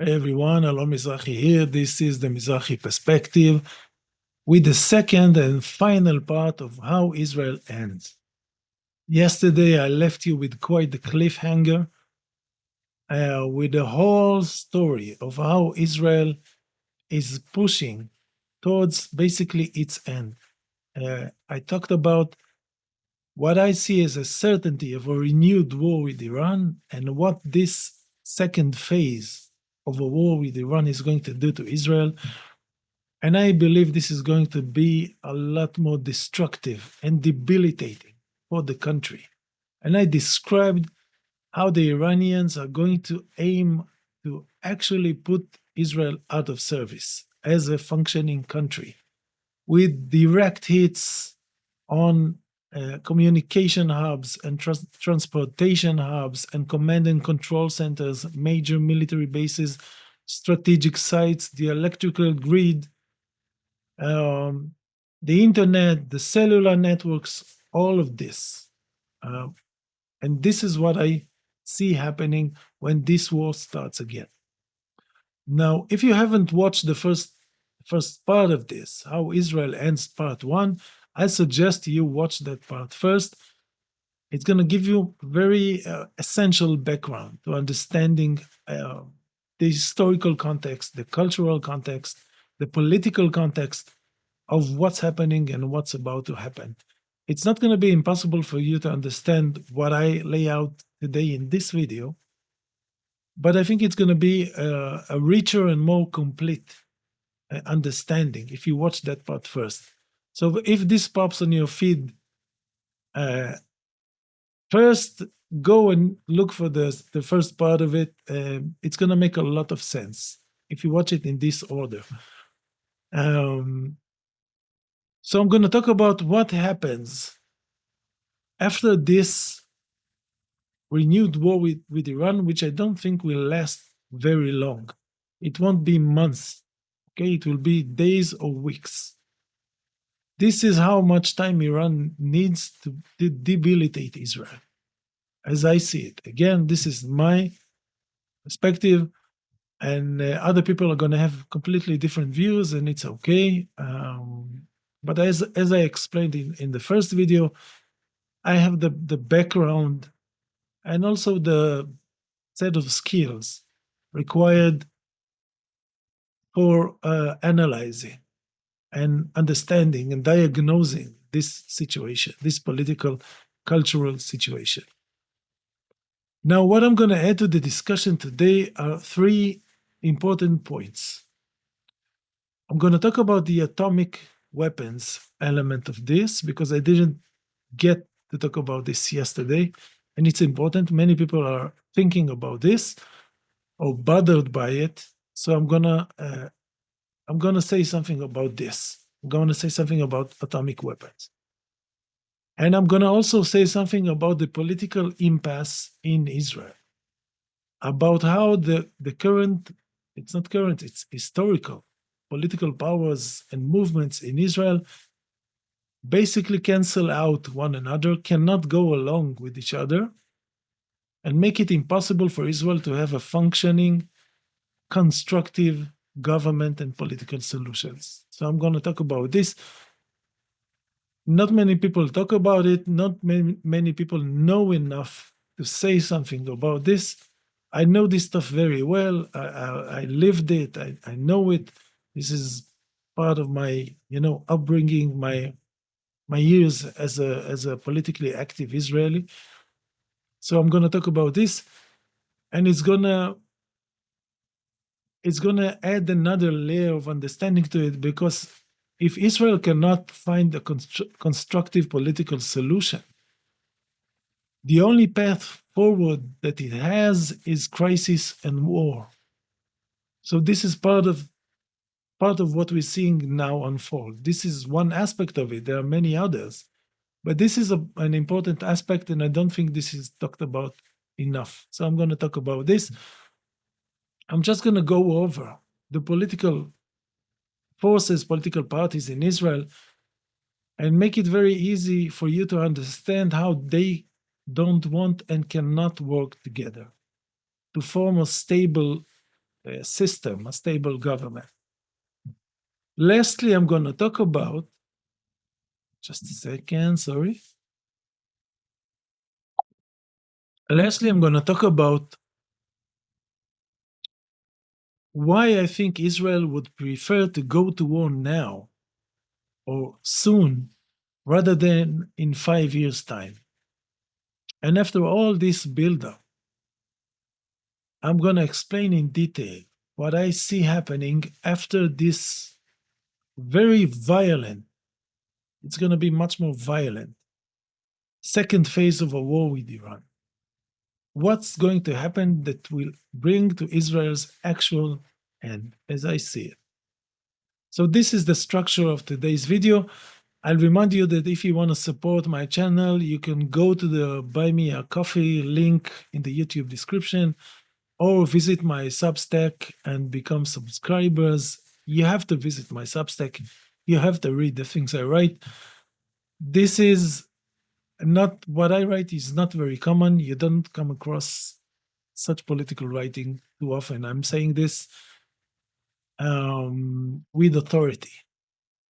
Hey everyone, Alon Mizrahi here. This is the Mizrahi perspective with the second and final part of how Israel ends. Yesterday, I left you with quite the cliffhanger, with the whole story of how Israel is pushing towards basically its end. I talked about what I see as a certainty of a renewed war with Iran and what this second phase of a war with Iran is going to do to Israel. And I believe this is going to be a lot more destructive and debilitating for the country. And I described how the Iranians are going to aim to actually put Israel out of service as a functioning country with direct hits on communication hubs and transportation hubs and command and control centers, major military bases, strategic sites, the electrical grid, um, the internet, the cellular networks, all of this. And this is what I see happening when this war starts again. Now, if you haven't watched the first part of this, how Israel ends part one, I suggest you watch that part first. It's going to give you very essential background to understanding the historical context, the cultural context, the political context of what's happening and what's about to happen. It's not going to be impossible for you to understand what I lay out today in this video, but I think it's going to be a richer and more complete understanding if you watch that part first. So if this pops on your feed, first go and look for the first part of it. It's going to make a lot of sense if you watch it in this order. So I'm going to talk about what happens after this renewed war with Iran, which I don't think will last very long. It won't be months, okay? It will be days or weeks. This is how much time Iran needs to debilitate Israel, as I see it. Again, this is my perspective, and other people are going to have completely different views, and it's okay. But as I explained in the first video, I have the background and also the set of skills required for analyzing and understanding and diagnosing this situation, this political, cultural situation. Now, what I'm going to add to the discussion today are three important points. I'm going to talk about the atomic weapons element of this because I didn't get to talk about this yesterday, and it's important. Many people are thinking about this or bothered by it, so I'm gonna say something about this. I'm gonna say something about atomic weapons, and I'm gonna also say something about the political impasse in Israel, about how the current, it's not current, it's historical political powers and movements in Israel basically cancel out one another, cannot go along with each other, and make it impossible for Israel to have a functioning, constructive government and political solutions. So I'm going to talk about this. Not many people talk about it. Not many people know enough to say something about this. I know this stuff very well. I lived it. I know it. This is part of my, upbringing, my years as a politically active Israeli. So I'm going to talk about this, and it's gonna add another layer of understanding to it, because if Israel cannot find a constructive political solution, the only path forward that it has is crisis and war. So this is part of what we're seeing now unfold. This is one aspect of it. There are many others, but this is an important aspect, and I don't think this is talked about enough. So I'm going to talk about this. I'm just going to go over the political forces, political parties in Israel, and make it very easy for you to understand how they don't want and cannot work together to form a stable system, a stable government. Lastly, I'm going to talk about, just a second, sorry. Lastly, I'm going to talk about why I think Israel would prefer to go to war now or soon rather than in 5 years' time. And after all this buildup, I'm going to explain in detail what I see happening after this very violent, it's going to be much more violent, second phase of a war with Iran. What's going to happen that will bring to Israel's actual end, as I see it. So this is the structure of today's video. I'll remind you that if you want to support my channel, you can go to the Buy Me a Coffee link in the YouTube description or visit my Substack and become subscribers. You have to visit my Substack. You have to read the things I write. This is not what I write is not very common. You don't come across such political writing too often. I'm saying this with authority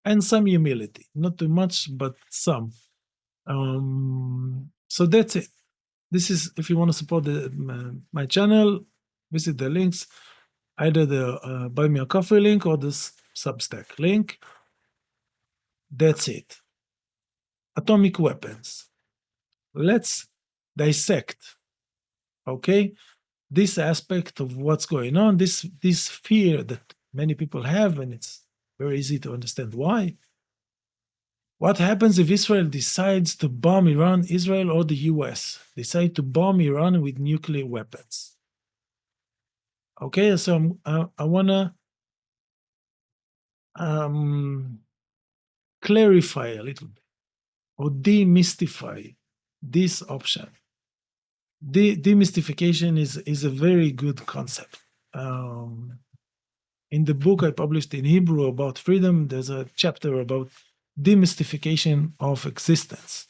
and some humility, not too much, but some. So that's it. This is if you want to support my channel, visit the links, either the Buy Me a Coffee link or the Substack link. That's it. Atomic weapons. Let's dissect, okay, this aspect of what's going on, this fear that many people have, and it's very easy to understand why. What happens if Israel decides to bomb Iran, Israel or the US decide to bomb Iran with nuclear weapons? Okay, so I want to clarify a little bit or demystify this option. Demystification is a very good concept. In the book I published in Hebrew about freedom, there's a chapter about demystification of existence.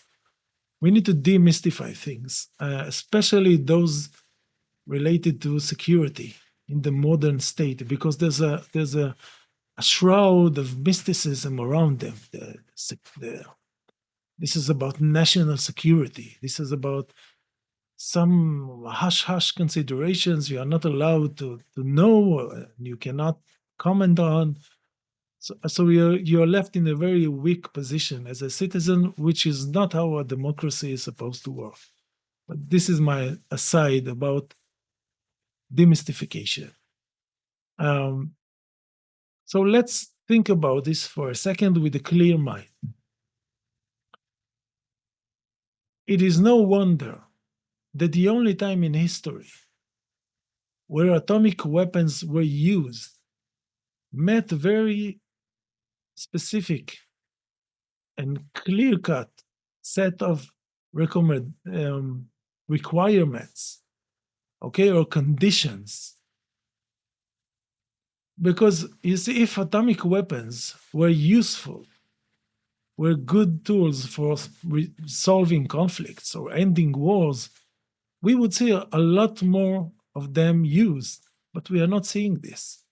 We need to demystify things, especially those related to security in the modern state, because there's a shroud of mysticism around them. This is about national security. This is about some hush-hush considerations you are not allowed to know, you cannot comment on. So you're left in a very weak position as a citizen, which is not how a democracy is supposed to work. But this is my aside about demystification. So let's think about this for a second with a clear mind. It is no wonder that the only time in history where atomic weapons were used met very specific and clear-cut set of requirements, okay, or conditions. Because you see, if atomic weapons were useful, were good tools for solving conflicts or ending wars, we would see a lot more of them used, but we are not seeing this.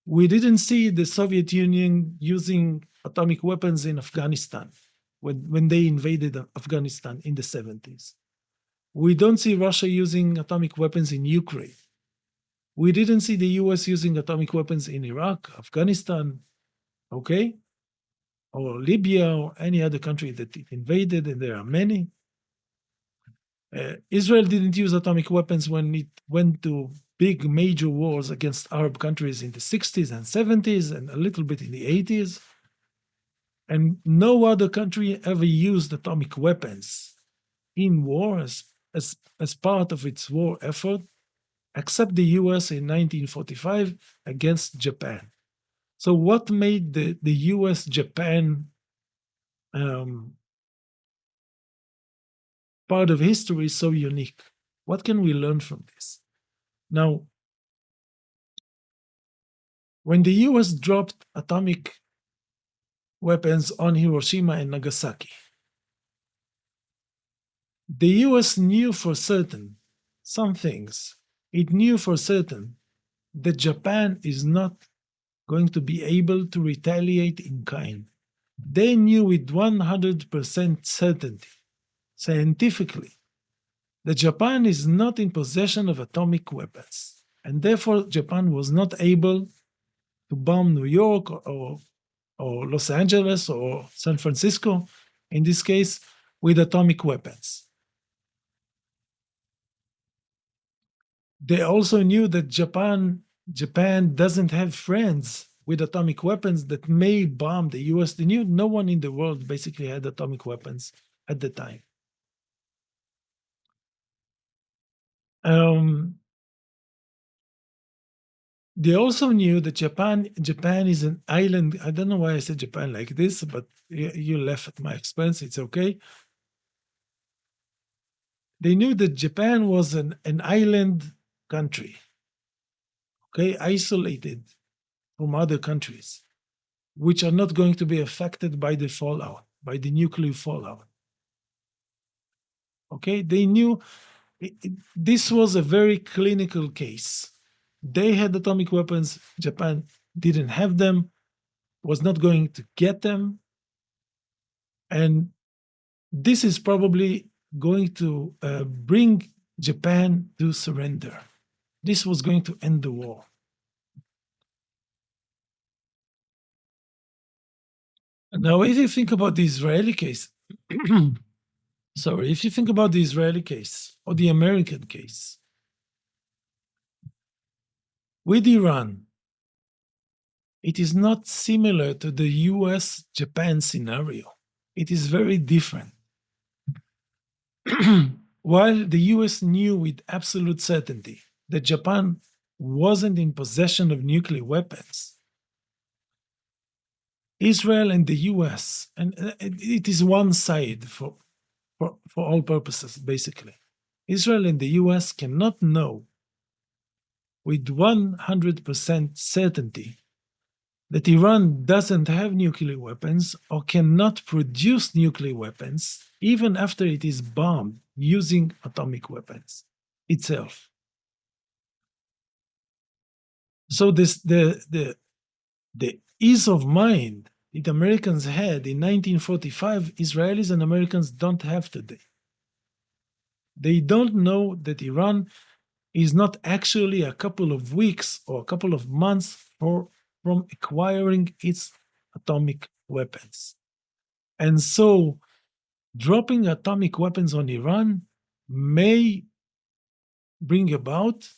We didn't see the Soviet Union using atomic weapons in Afghanistan when they invaded Afghanistan in the 70s. We don't see Russia using atomic weapons in Ukraine. We didn't see the US using atomic weapons in Iraq, Afghanistan, okay? Or Libya or any other country that it invaded, and there are many. Israel didn't use atomic weapons when it went to big major wars against Arab countries in the 60s and 70s and a little bit in the 80s. And no other country ever used atomic weapons in war as part of its war effort, except the US in 1945 against Japan. So what made the US-Japan part of history so unique? What can we learn from this? Now, when the US dropped atomic weapons on Hiroshima and Nagasaki, the US knew for certain some things. It knew for certain that Japan is not going to be able to retaliate in kind. They knew with 100% certainty, scientifically, that Japan is not in possession of atomic weapons. And therefore, Japan was not able to bomb New York or Los Angeles or San Francisco, in this case, with atomic weapons. They also knew that Japan doesn't have friends with atomic weapons that may bomb the US. They knew no one in the world basically had atomic weapons at the time. Um, they also knew that Japan is an island. I don't know why I said Japan like this, but you laugh at my expense. It's okay. They knew that Japan was an island country, okay, isolated from other countries, which are not going to be affected by the fallout, by the nuclear fallout. Okay, they knew this was a very clinical case. They had atomic weapons, Japan didn't have them, was not going to get them. And this is probably going to bring Japan to surrender. This was going to end the war. Now, if you think about the Israeli case, sorry, if you think about the Israeli case or the American case, with Iran, it is not similar to the US Japan scenario. It is very different. While the US knew with absolute certainty that Japan wasn't in possession of nuclear weapons, Israel and the US, and it is one side for all purposes, basically. Israel and the US cannot know with 100% certainty that Iran doesn't have nuclear weapons or cannot produce nuclear weapons even after it is bombed using atomic weapons itself. So the ease of mind that Americans had in 1945, Israelis and Americans don't have today. They don't know that Iran is not actually a couple of weeks or a couple of months from acquiring its atomic weapons. And so dropping atomic weapons on Iran may bring about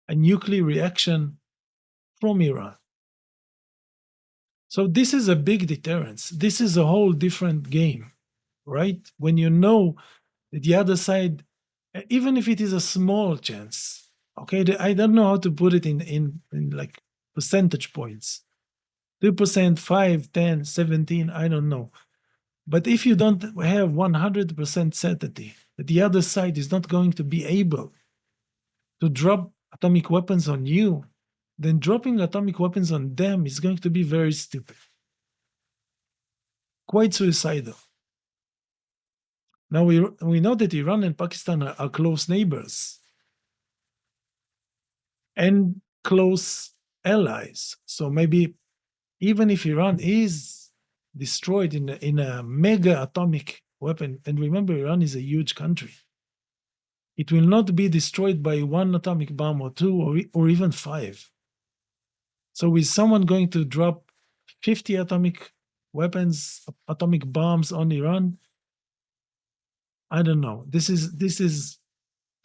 a nuclear reaction from Iran. So this is a big deterrence. This is a whole different game, right? When you know that the other side, even if it is a small chance, okay, I don't know how to put it in like percentage points. 2%, 5, 10, 17, I don't know. But if you don't have 100% certainty that the other side is not going to be able to drop atomic weapons on you, then dropping atomic weapons on them is going to be very stupid, quite suicidal. Now we know that Iran and Pakistan are close neighbors and close allies. So maybe even if Iran is destroyed in a mega atomic weapon, and remember, Iran is a huge country, it will not be destroyed by one atomic bomb or two or even five. So is someone going to drop 50 atomic weapons, atomic bombs on Iran? I don't know. This is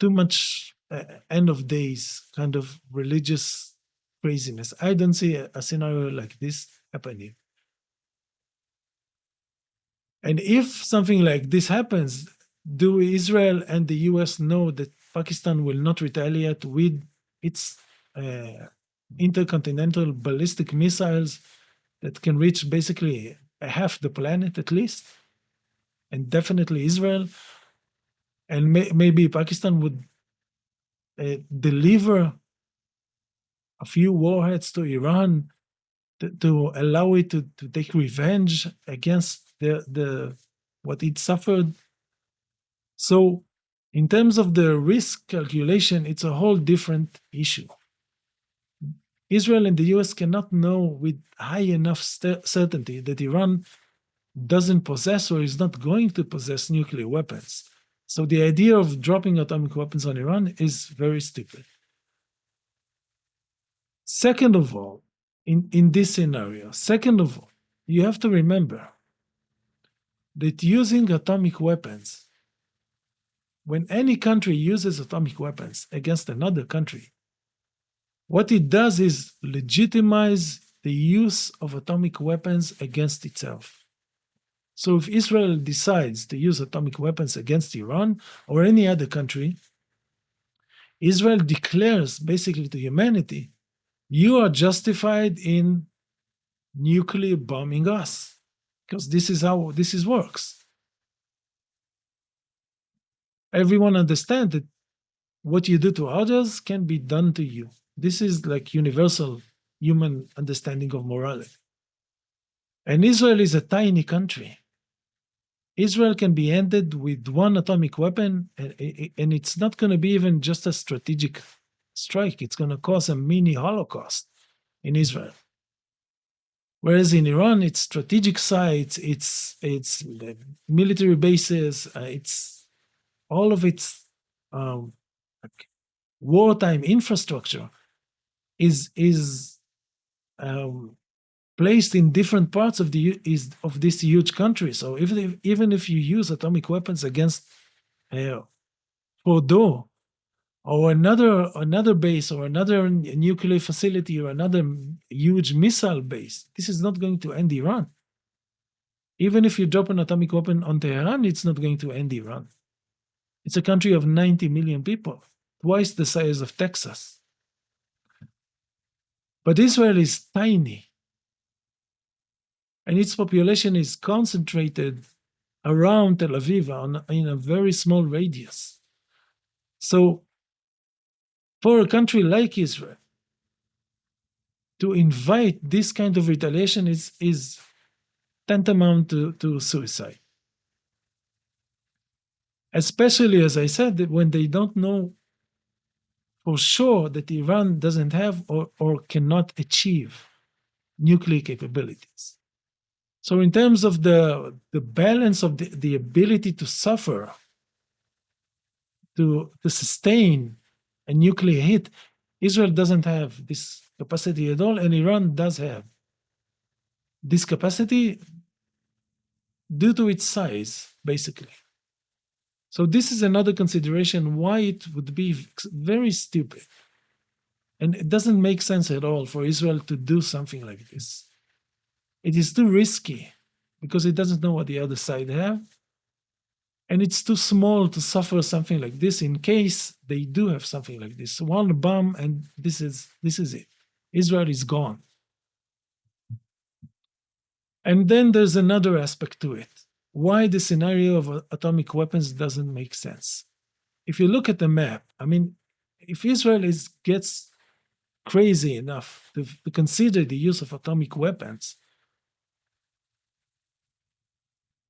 too much end of days kind of religious craziness. I don't see a scenario like this happening. And if something like this happens, do Israel and the US know that Pakistan will not retaliate with its intercontinental ballistic missiles that can reach basically half the planet at least? And definitely Israel. And maybe Pakistan would deliver a few warheads to Iran to allow it to take revenge against the what it suffered. So In terms of the risk calculation, it's a whole different issue. Israel and the US cannot know with high enough certainty that Iran doesn't possess or is not going to possess nuclear weapons. So the idea of dropping atomic weapons on Iran is very stupid. Second of all, in this scenario, you have to remember that using atomic weapons, when any country uses atomic weapons against another country, what it does is legitimize the use of atomic weapons against itself. So if Israel decides to use atomic weapons against Iran or any other country, Israel declares basically to humanity, you are justified in nuclear bombing us, because this is how this works. Everyone understands that what you do to others can be done to you. This is like universal human understanding of morality. And Israel is a tiny country. Israel can be ended with one atomic weapon, and it's not going to be even just a strategic strike. It's going to cause a mini Holocaust in Israel. Whereas in Iran, it's strategic sites, it's military bases, it's all of its like wartime infrastructure is placed in different parts of this huge country. So even if you use atomic weapons against Fordo or another base or another nuclear facility or another huge missile base, this is not going to end Iran. Even if you drop an atomic weapon on Tehran, it's not going to end Iran. It's a country of 90 million people, twice the size of Texas. But Israel is tiny, and its population is concentrated around Tel Aviv in a very small radius. So for a country like Israel to invite this kind of retaliation is tantamount to suicide. Especially, as I said, when they don't know for sure that Iran doesn't have or cannot achieve nuclear capabilities. So in terms of the balance of the ability to suffer, to sustain a nuclear hit, Israel doesn't have this capacity at all, and Iran does have this capacity due to its size, basically. So this is another consideration why it would be very stupid. And it doesn't make sense at all for Israel to do something like this. It is too risky because it doesn't know what the other side have. And it's too small to suffer something like this in case they do have something like this. One bomb and this is it. Israel is gone. And then there's another aspect to it. Why the scenario of atomic weapons doesn't make sense. If you look at the map, I mean, if Israel gets crazy enough to consider the use of atomic weapons,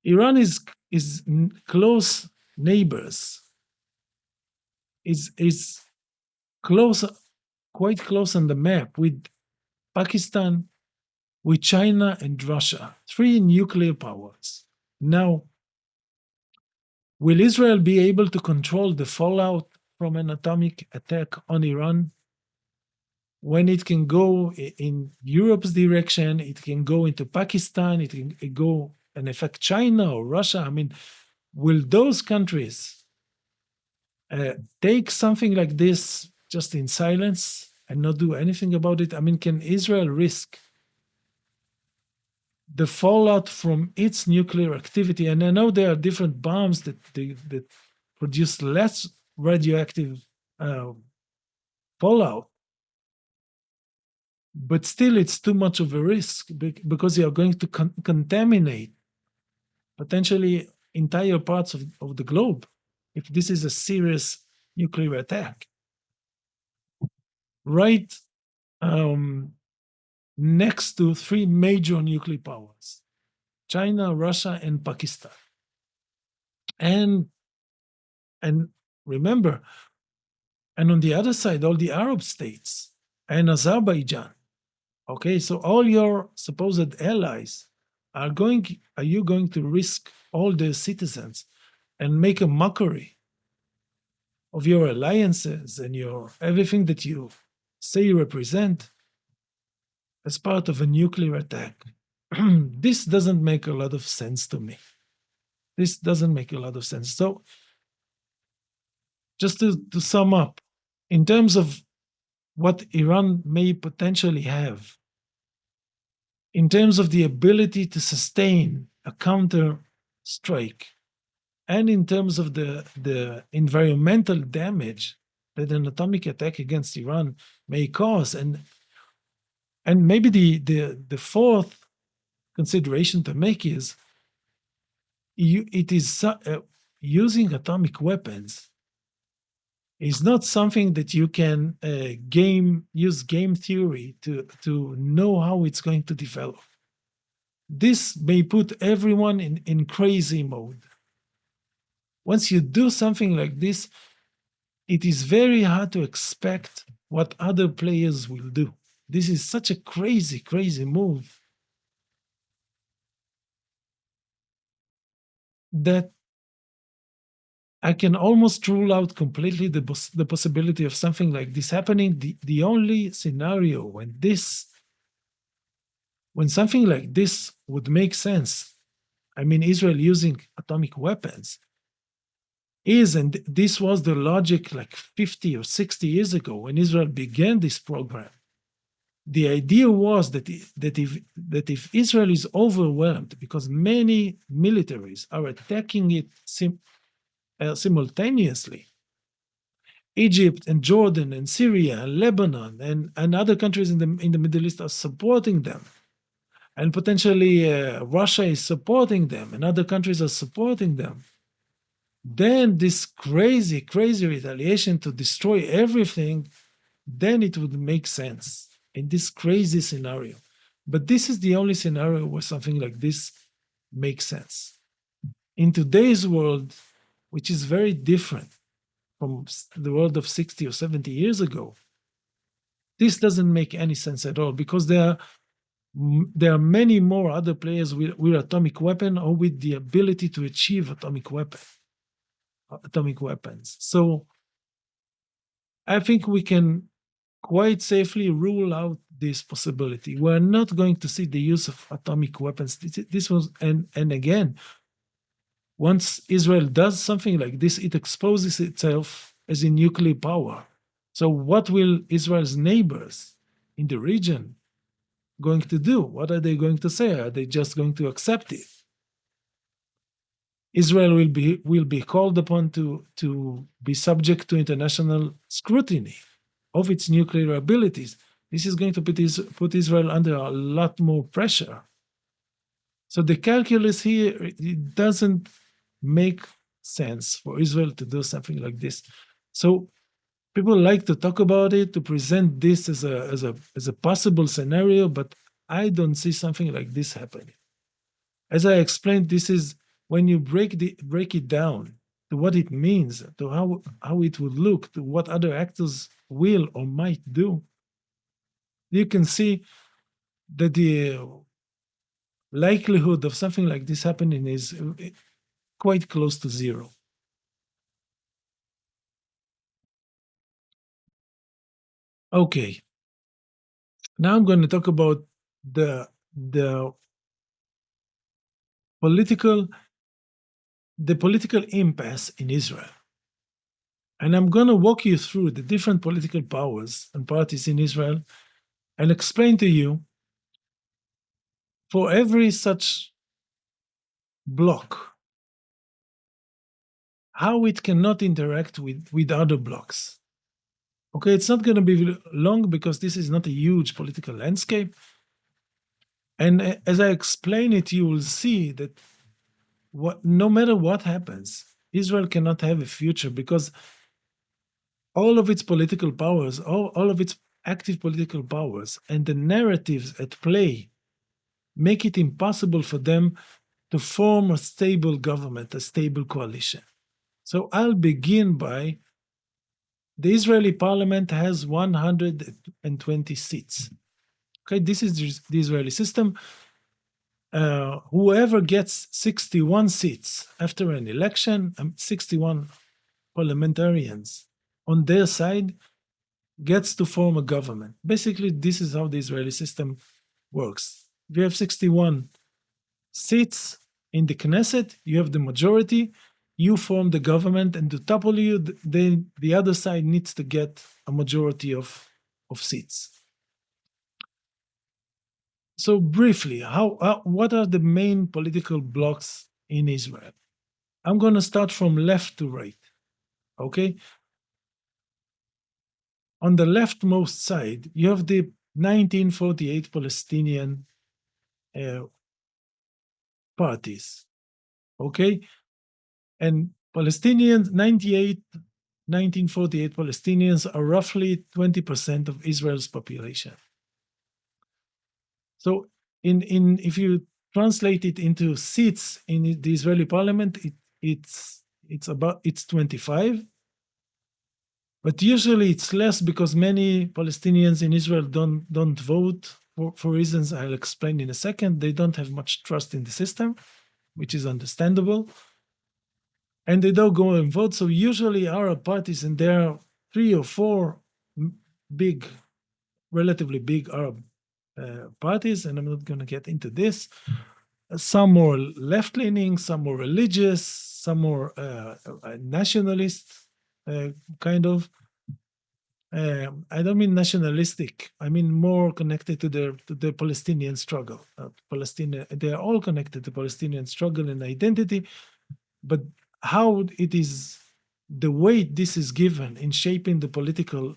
Iran is close neighbors, is close, quite close on the map with Pakistan, with China and Russia, three nuclear powers. Now, will Israel be able to control the fallout from an atomic attack on Iran? When it can go in Europe's direction, it can go into Pakistan, it can go and affect China or Russia. I mean, will those countries take something like this just in silence and not do anything about it? I mean, can Israel risk the fallout from its nuclear activity? And I know there are different bombs that produce less radioactive fallout, but still it's too much of a risk because you are going to contaminate potentially entire parts of the globe if this is a serious nuclear attack. Right next to three major nuclear powers, China, Russia, and Pakistan. And Remember, and on the other side, all the Arab states and Azerbaijan. Okay, so all your supposed allies are you going to risk all their citizens and make a mockery of your alliances and your everything that you say you represent as part of a nuclear attack? This doesn't make a lot of sense to me. This doesn't make a lot of sense. So, just to sum up, in terms of what Iran may potentially have, in terms of the ability to sustain a counter strike, and in terms of the environmental damage that an atomic attack against Iran may cause, and maybe the fourth consideration to make is using atomic weapons is not something that you can use game theory to know how it's going to develop. This may put everyone in crazy mode. Once you do something like this, it is very hard to expect what other players will do. This is such a crazy, crazy move that I can almost rule out completely the possibility of something like this happening. The only scenario when something like this would make sense, I mean, Israel using atomic weapons, and this was the logic like 50 or 60 years ago when Israel began this program. The idea was that if Israel is overwhelmed because many militaries are attacking it simultaneously, Egypt and Jordan and Syria and Lebanon and other countries in the Middle East are supporting them, and potentially Russia is supporting them, and other countries are supporting them. Then this crazy, crazy retaliation to destroy everything, then it would make sense in this crazy scenario. But this is the only scenario where something like this makes sense. In today's world, which is very different from the world of 60 or 70 years ago, this doesn't make any sense at all, because there are many more other players with atomic weapon or with the ability to achieve atomic weapons. So I think we can quite safely rule out this possibility. We're not going to see the use of atomic weapons. This was, and again, once Israel does something like this, it exposes itself as a nuclear power. So what will Israel's neighbors in the region going to do? What are they going to say? Are they just going to accept it? Israel will be called upon to be subject to international scrutiny of its nuclear abilities. This is going to put Israel under a lot more pressure. So the calculus here, it doesn't make sense for Israel to do something like this. So people like to talk about it, to present this as a possible scenario, but I don't see something like this happening. As I explained, this is when you break it down to what it means, to how it would look, to what other actors will or might do, you can see that the likelihood of something like this happening is quite close to zero. Okay, now I'm going to talk about the political impasse in Israel. And I'm going to walk you through the different political powers and parties in Israel and explain to you, for every such block, how it cannot interact with other blocks. Okay, it's not going to be long because this is not a huge political landscape. And as I explain it, you will see that no matter what happens, Israel cannot have a future because all of its political powers, all of its active political powers, and the narratives at play make it impossible for them to form a stable government, a stable coalition. So I'll begin by the Israeli parliament has 120 seats. Okay, this is the Israeli system. Whoever gets 61 seats after an election, 61 parliamentarians on their side, gets to form a government. Basically, this is how the Israeli system works. If you have 61 seats in the Knesset, you have the majority, you form the government, and to topple you, the other side needs to get a majority of seats. So briefly, what are the main political blocks in Israel? I'm going to start from left to right. Okay, on the leftmost side, you have the 1948 Palestinian uh, parties. Okay, and Palestinians, 1948 Palestinians are roughly 20% of Israel's population. So in if you translate it into seats in the Israeli parliament, it's 25. But usually it's less because many Palestinians in Israel don't vote for reasons I'll explain in a second. They don't have much trust in the system, which is understandable. And they don't go and vote. So usually Arab parties, and there are 3 or 4 big, relatively big Arab parties, and I'm not going to get into this. Some more left-leaning, some more religious, some more nationalist, kind of. I don't mean nationalistic. I mean more connected to the Palestinian struggle. They are all connected to Palestinian struggle and identity, but how it is, the weight this is given in shaping the political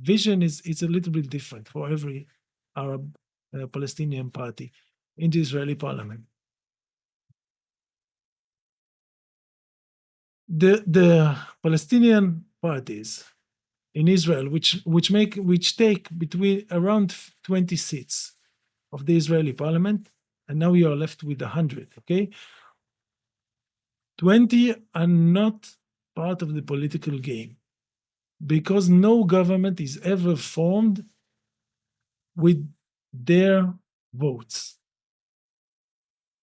vision is a little bit different for every Arab Palestinian party in the Israeli parliament. The Palestinian parties in Israel, which take between around 20 seats of the Israeli parliament, and now you are left with 100. Okay, 20 are not part of the political game because no government is ever formed with their votes.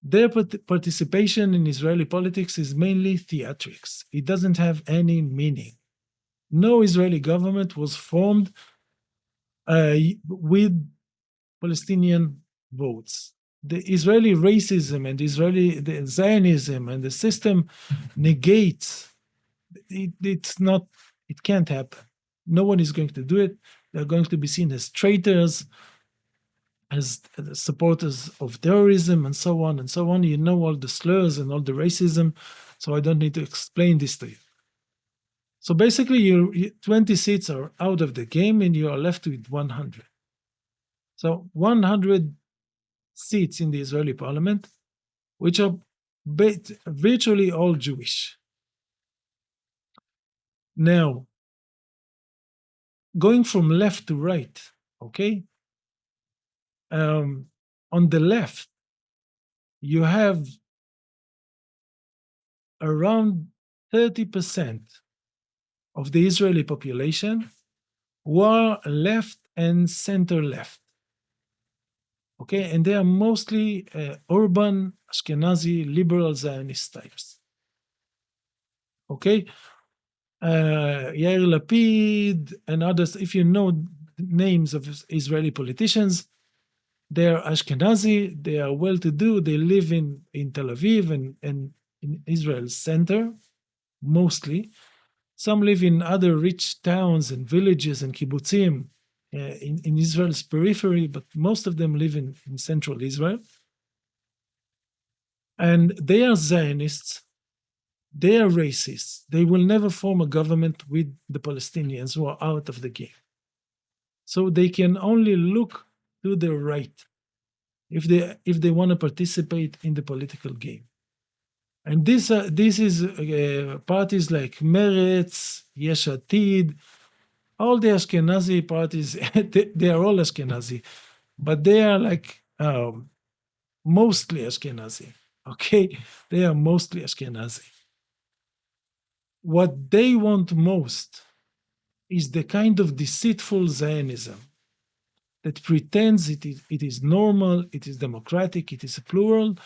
Their participation in Israeli politics is mainly theatrics. It doesn't have any meaning. No Israeli government was formed with Palestinian votes. The Israeli racism and the Zionism and the system negates it. It can't happen. No one is going to do it. They're going to be seen as traitors, as supporters of terrorism, and so on and so on. You know all the slurs and all the racism, so I don't need to explain this to you. So basically, 20 seats are out of the game, and you are left with 100. So 100 seats in the Israeli parliament, which are virtually all Jewish. Now, going from left to right, okay? On the left, you have around 30% of the Israeli population who are left and center left. Okay, and they are mostly urban, Ashkenazi, liberal Zionist types. Okay, Yair Lapid and others, if you know names of Israeli politicians, they are Ashkenazi, they are well-to-do, they live in Tel Aviv and in Israel's center, mostly. Some live in other rich towns and villages and kibbutzim in Israel's periphery, but most of them live in central Israel. And they are Zionists, they are racists. They will never form a government with the Palestinians who are out of the game. So they can only look to the right if they want to participate in the political game. And this is parties like Meretz, Yesh Atid, all the Ashkenazi parties. They are all Ashkenazi, but they are like mostly Ashkenazi. Okay, they are mostly Ashkenazi. What they want most is the kind of deceitful Zionism that pretends it is normal, it is democratic, it is plural,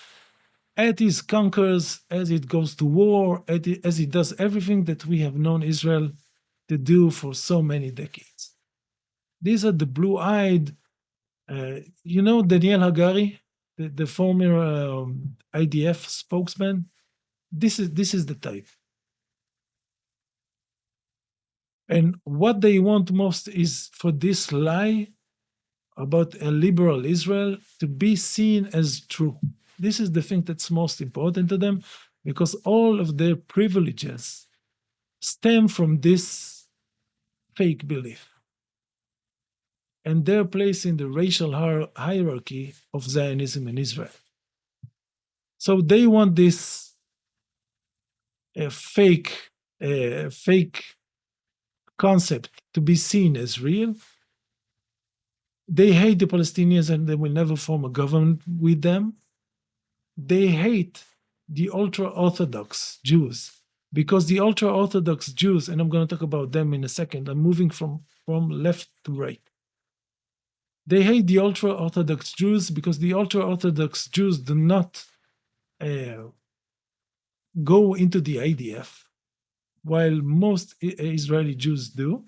as it conquers, as it goes to war, as it does everything that we have known Israel to do for so many decades. These are the blue-eyed, Daniel Hagari, the former IDF spokesman. This is the type. And what they want most is for this lie about a liberal Israel to be seen as true. This is the thing that's most important to them, because all of their privileges stem from this fake belief and their place in the racial hierarchy of Zionism in Israel. So they want this fake concept to be seen as real. They hate the Palestinians and they will never form a government with them. They hate the ultra-Orthodox Jews, because the ultra-Orthodox Jews, and I'm going to talk about them in a second, I'm moving from left to right. They hate the ultra-Orthodox Jews because the ultra-Orthodox Jews do not go into the IDF, while most Israeli Jews do.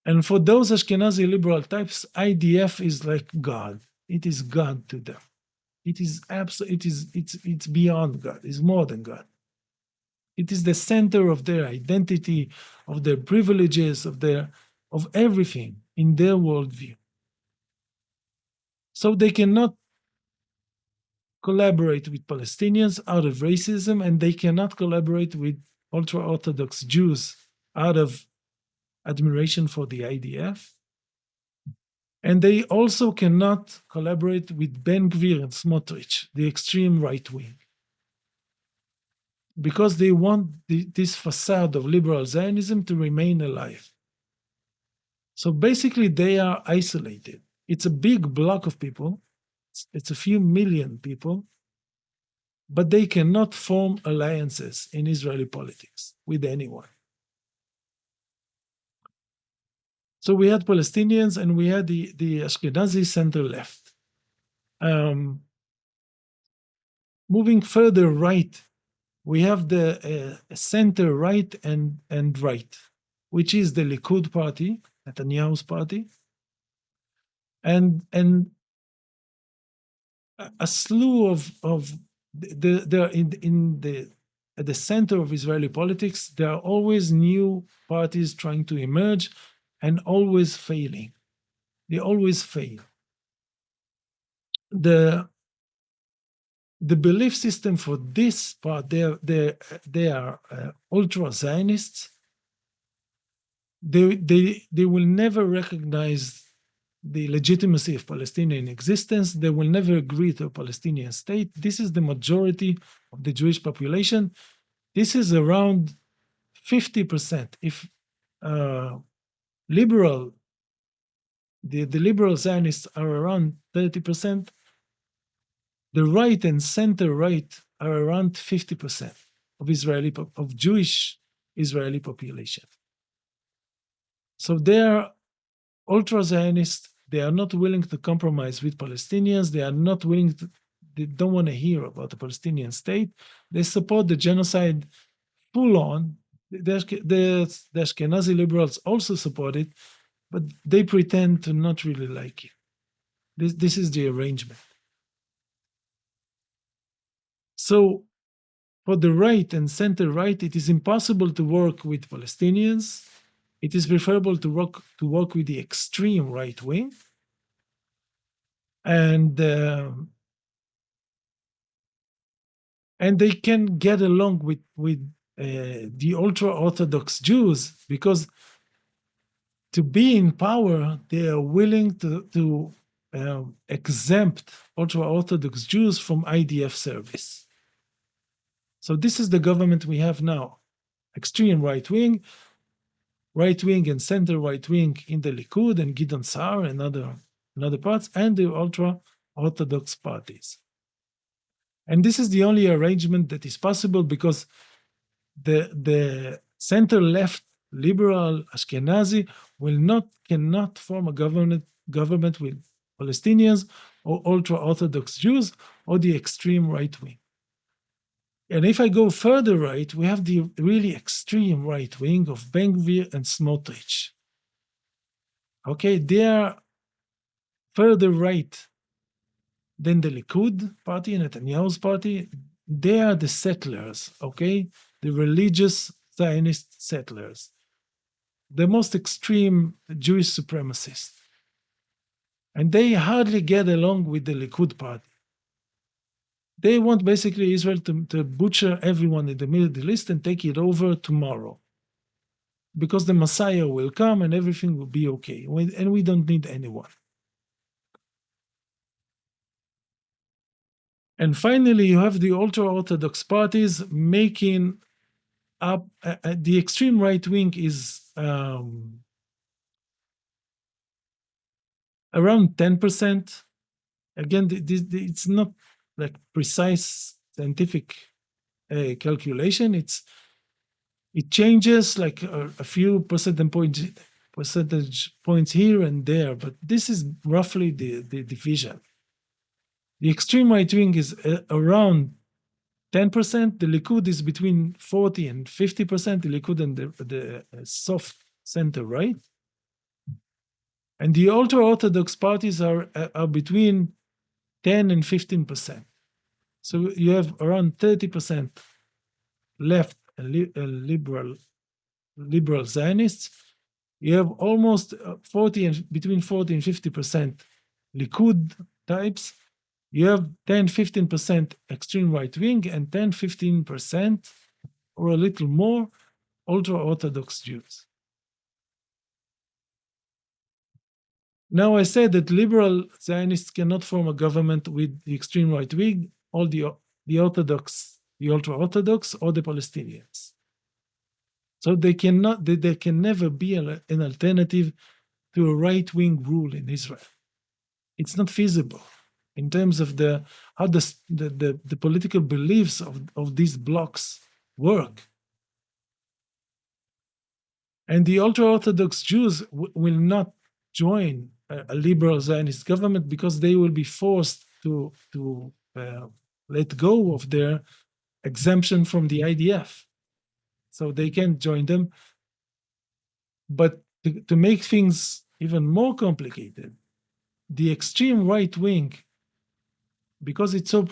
And for those Ashkenazi liberal types, IDF is like God. It is God to them. It is it's beyond God. It's more than God. It is the center of their identity, of their privileges, of everything in their worldview. So they cannot collaborate with Palestinians out of racism, and they cannot collaborate with ultra-Orthodox Jews out of admiration for the IDF. And they also cannot collaborate with Ben Gvir and Smotrich, the extreme right wing, because they want this facade of liberal Zionism to remain alive. So basically, they are isolated. It's a big block of people. It's a few million people, but they cannot form alliances in Israeli politics with anyone. So we had Palestinians and we had the Ashkenazi center left. Moving further right, we have the center right and right, which is the Likud party, Netanyahu's party, and a slew of they're at the center of Israeli politics. There are always new parties trying to emerge and always failing. They always fail. The belief system for this part, they are ultra Zionists. They will never recognize the legitimacy of Palestinian existence. They will never agree to a Palestinian state. This is the majority of the Jewish population. This is around 50%. If liberal, the liberal Zionists are around 30%, the right and center right are around 50% of Jewish Israeli population. So they are ultra-Zionists. They are not willing to compromise with Palestinians. They are not willing to, they don't want to hear about the Palestinian state. They support the genocide full on. The Ashkenazi liberals also support it, but they pretend to not really like it. This is the arrangement. So for the right and center right, it is impossible to work with Palestinians. It is preferable to work with the extreme right wing, and they can get along with the ultra-Orthodox Jews, because to be in power, they are willing to exempt ultra-Orthodox Jews from IDF service. So this is the government we have now: extreme right wing and center right wing in the Likud and Gideon Sa'ar and other parts, and the ultra-Orthodox parties. And this is the only arrangement that is possible, because The center left liberal Ashkenazi cannot form a government with Palestinians or ultra Orthodox Jews or the extreme right wing. And if I go further right, we have the really extreme right wing of Ben-Gvir and Smotrich. Okay, they are further right than the Likud party, Netanyahu's party. They are the settlers, okay? The religious Zionist settlers, the most extreme Jewish supremacists. And they hardly get along with the Likud party. They want basically Israel to butcher everyone in the Middle East and take it over tomorrow, because the Messiah will come and everything will be okay. And we don't need anyone. And finally, you have the ultra-Orthodox parties making up, the extreme right wing is around 10%. Again, it's not like precise scientific calculation. It changes like a few percentage points here and there, but this is roughly the division. The extreme right wing is around 10%. The Likud is between 40 and 50%. The Likud and the soft center right, and the ultra-Orthodox parties are between 10 and 15%. So you have around 30% left liberal Zionists. You have almost between 40 and 50% Likud types. You have 10-15% extreme right wing and 10-15% or a little more ultra-Orthodox Jews. Now I said that liberal Zionists cannot form a government with the extreme right wing, or the Orthodox, the ultra-Orthodox, or the Palestinians. So they can never be an alternative to a right-wing rule in Israel. It's not feasible in terms of how the political beliefs of these blocs work. And the ultra-Orthodox Jews will not join a liberal Zionist government because they will be forced to let go of their exemption from the IDF. So they can't join them. But to make things even more complicated, the extreme right wing, because it's so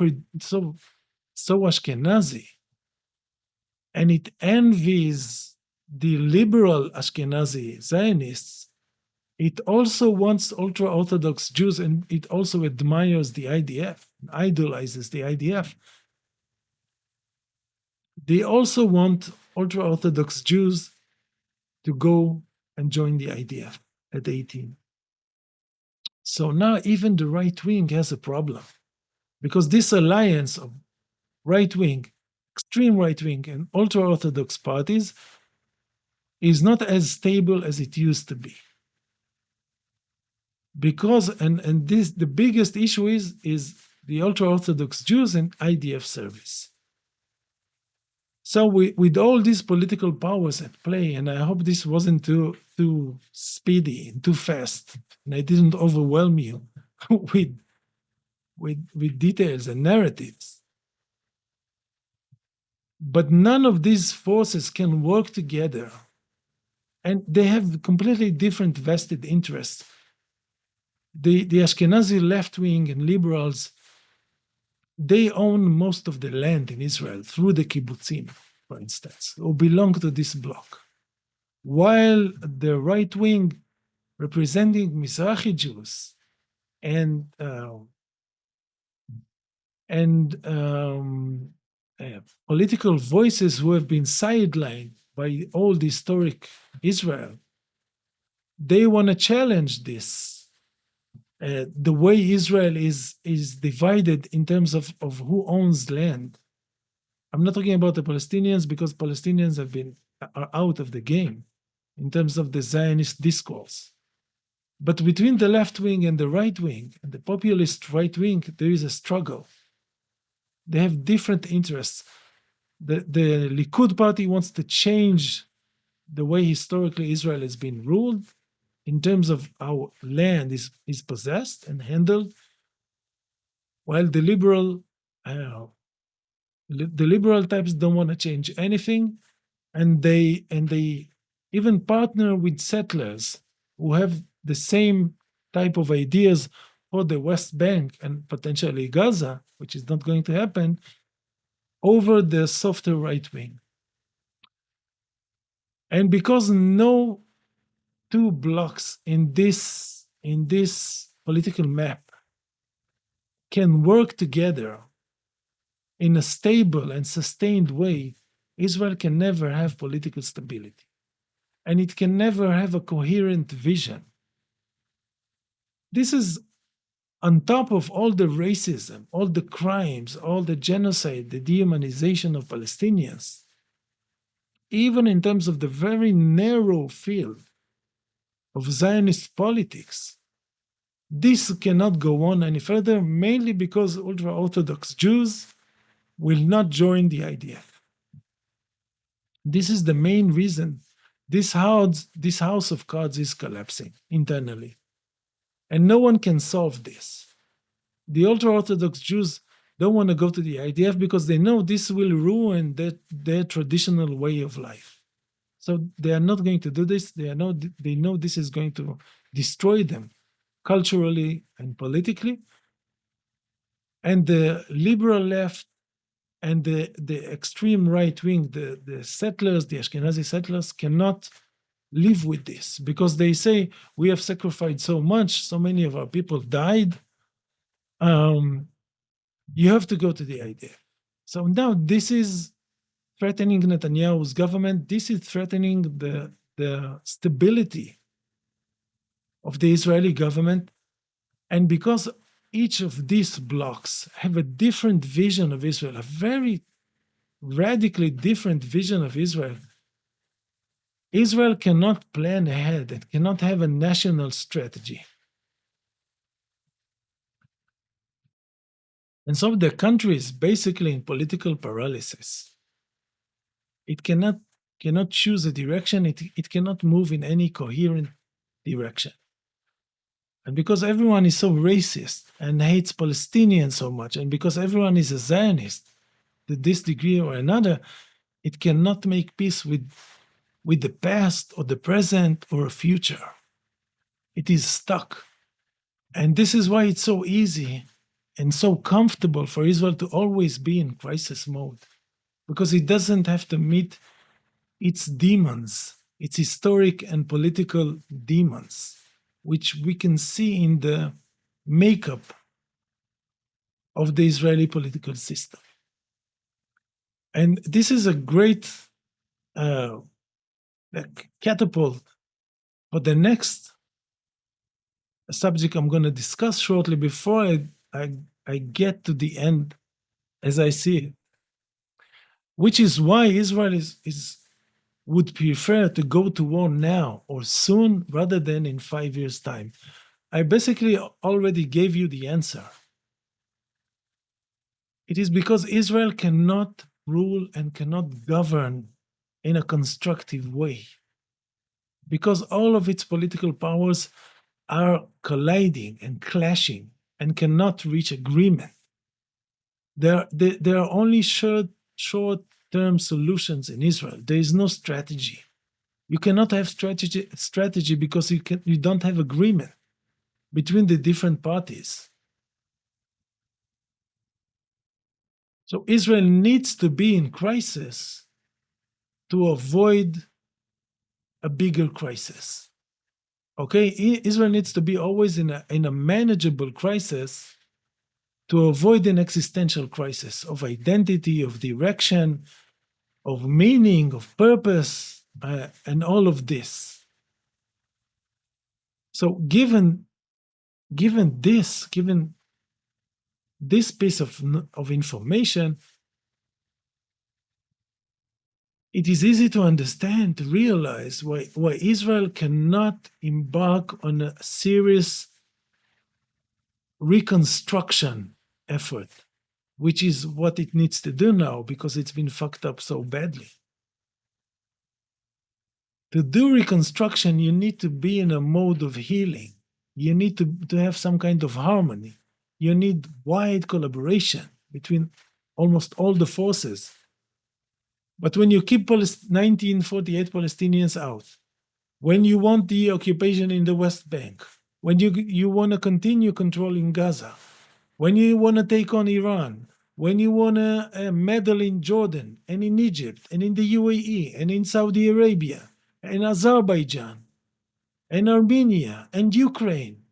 Ashkenazi, and it envies the liberal Ashkenazi Zionists, it also wants ultra-Orthodox Jews, and it also admires the IDF, idolizes the IDF. They also want ultra-Orthodox Jews to go and join the IDF at 18. So now even the right wing has a problem, because this alliance of right wing, extreme right wing, and ultra-Orthodox parties is not as stable as it used to be. Because the biggest issue is the ultra-Orthodox Jews and IDF service. So with all these political powers at play, and I hope this wasn't too speedy and too fast, and I didn't overwhelm you with details and narratives. But none of these forces can work together, and they have completely different vested interests. The Ashkenazi left wing and liberals, they own most of the land in Israel through the kibbutzim, for instance, or belong to this bloc. While the right wing, representing Mizrahi Jews and political voices who have been sidelined by old historic Israel, they want to challenge this. The way Israel is divided in terms of who owns land. I'm not talking about the Palestinians, because Palestinians are out of the game in terms of the Zionist discourse. But between the left wing and the right wing, and the populist right wing, there is a struggle. They have different interests. the Likud party wants to change the way historically Israel has been ruled in terms of how land is possessed and handled, while uh, the liberal types don't want to change anything, and they even partner with settlers who have the same type of ideas for the West Bank and potentially Gaza, which is not going to happen, over the softer right wing. And because no two blocks in this political map can work together in a stable and sustained way, Israel can never have political stability. And it can never have a coherent vision. This is on top of all the racism, all the crimes, all the genocide, the dehumanization of Palestinians, even in terms of the very narrow field of Zionist politics. This cannot go on any further, mainly because ultra Orthodox Jews will not join the IDF. This is the main reason this house of cards is collapsing internally. And no one can solve this. The ultra Orthodox Jews don't want to go to the IDF because they know this will ruin their traditional way of life. So they are not going to do this. They know this is going to destroy them culturally and politically. And the liberal left and the extreme right wing, the settlers, the Ashkenazi settlers, cannot live with this because they say, we have sacrificed so much, so many of our people died. You have to go to the IDF. So now this is threatening Netanyahu's government. This is threatening the stability of the Israeli government. And because each of these blocks have a different vision of Israel, a very radically different vision of Israel, Israel cannot plan ahead. It cannot have a national strategy. And so the country is basically in political paralysis. It cannot choose a direction. It cannot move in any coherent direction. And because everyone is so racist and hates Palestinians so much, and because everyone is a Zionist to this degree or another, it cannot make peace with the past or the present or a future. It is stuck. And this is why it's so easy and so comfortable for Israel to always be in crisis mode, because it doesn't have to meet its demons, its historic and political demons, which we can see in the makeup of the Israeli political system. And this is a great catapult for the next subject I'm going to discuss shortly before I get to the end as I see it, which is why Israel would prefer to go to war now or soon rather than in 5 years' time. I basically already gave you the answer. It is because Israel cannot rule and cannot govern in a constructive way, because all of its political powers are colliding and clashing and cannot reach agreement. There are only short-term solutions in Israel. There is no strategy. You cannot have strategy because you don't have agreement between the different parties. So Israel needs to be in crisis to avoid a bigger crisis. Okay, Israel needs to be always in a manageable crisis to avoid an existential crisis of identity, of direction, of meaning, of purpose, and all of this. So given this piece of information, it is easy to understand, to realize why Israel cannot embark on a serious reconstruction effort which is what it needs to do now because it's been fucked up so badly. To do reconstruction, you need to be in a mode of healing. You need to have some kind of harmony. You need wide collaboration between almost all the forces. But when you keep 1948 Palestinians out, when you want the occupation in the West Bank, when you want to continue controlling Gaza, when you want to take on Iran, when you want to meddle in Jordan and in Egypt and in the UAE and in Saudi Arabia and Azerbaijan and Armenia and Ukraine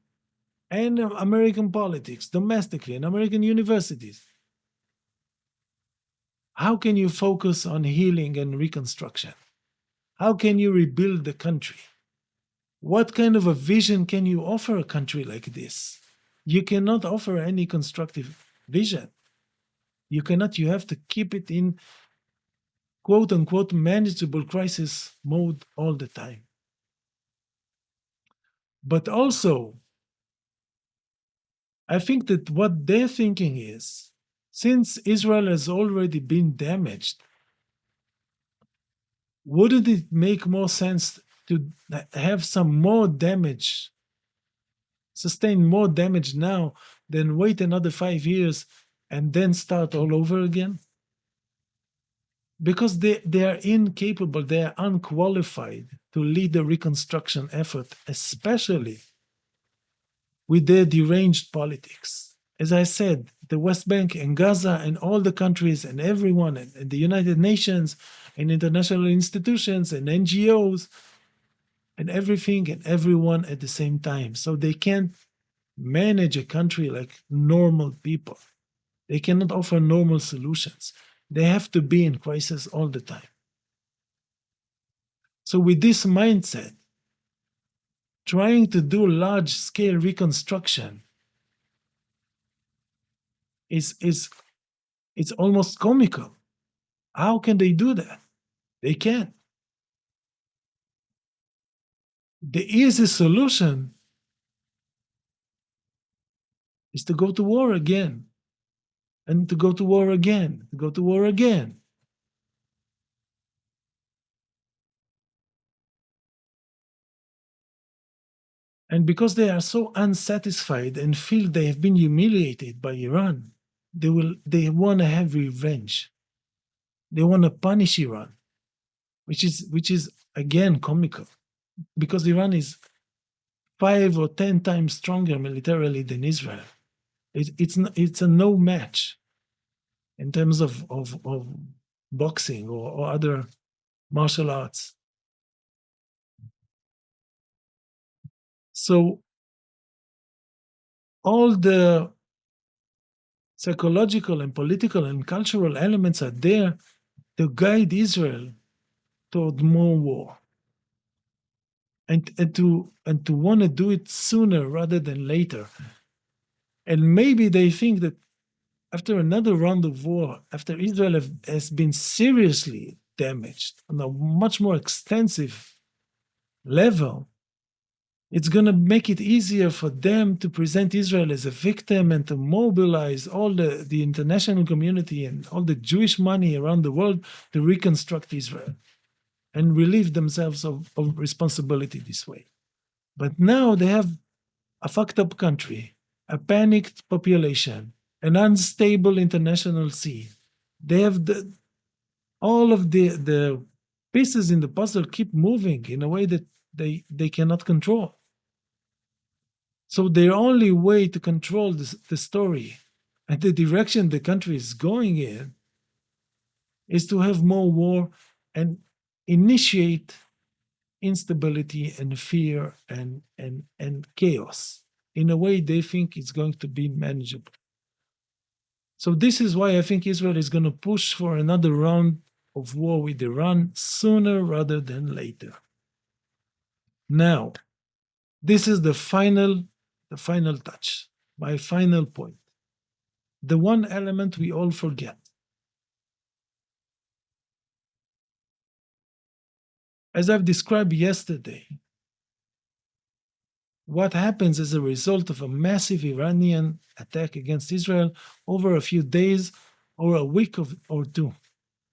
and American politics domestically and American universities, how can you focus on healing and reconstruction? How can you rebuild the country? What kind of a vision can you offer a country like this? You cannot offer any constructive vision. You cannot, you have to keep it in quote unquote manageable crisis mode all the time. But also, I think that what they're thinking is since Israel has already been damaged, wouldn't it make more sense to have some more damage, sustain more damage now than wait another 5 years and then start all over again? Because they are incapable, they are unqualified to lead the reconstruction effort, especially with their deranged politics. As I said, the West Bank and Gaza and all the countries and everyone and the United Nations and international institutions and NGOs and everything and everyone at the same time. So they can't manage a country like normal people. They cannot offer normal solutions. They have to be in crisis all the time. So with this mindset, trying to do large scale reconstruction is it's almost comical. How can they do that? They can't. The easiest solution is to go to war again and to go to war again, to go to war again. And because they are so unsatisfied and feel they have been humiliated by Iran, they want to have revenge. They want to punish Iran, which is again comical because Iran is 5 or 10 times stronger militarily than Israel. It's a no match in terms of boxing or other martial arts. So all the psychological and political and cultural elements are there to guide Israel toward more war and to want to do it sooner rather than later. And maybe they think that after another round of war, after Israel has been seriously damaged on a much more extensive level, it's going to make it easier for them to present Israel as a victim and to mobilize all the international community and all the Jewish money around the world to reconstruct Israel and relieve themselves of responsibility this way. But now they have a fucked up country, a panicked population, an unstable international scene. They have all of the pieces in the puzzle keep moving in a way that they cannot control. So their only way to control the story and the direction the country is going in is to have more war and initiate instability and fear and chaos in a way they think it's going to be manageable. So this is why I think Israel is going to push for another round of war with Iran sooner rather than later. Now, this is the final touch, my final point. The one element we all forget. As I've described yesterday, what happens as a result of a massive Iranian attack against Israel over a few days or a week or two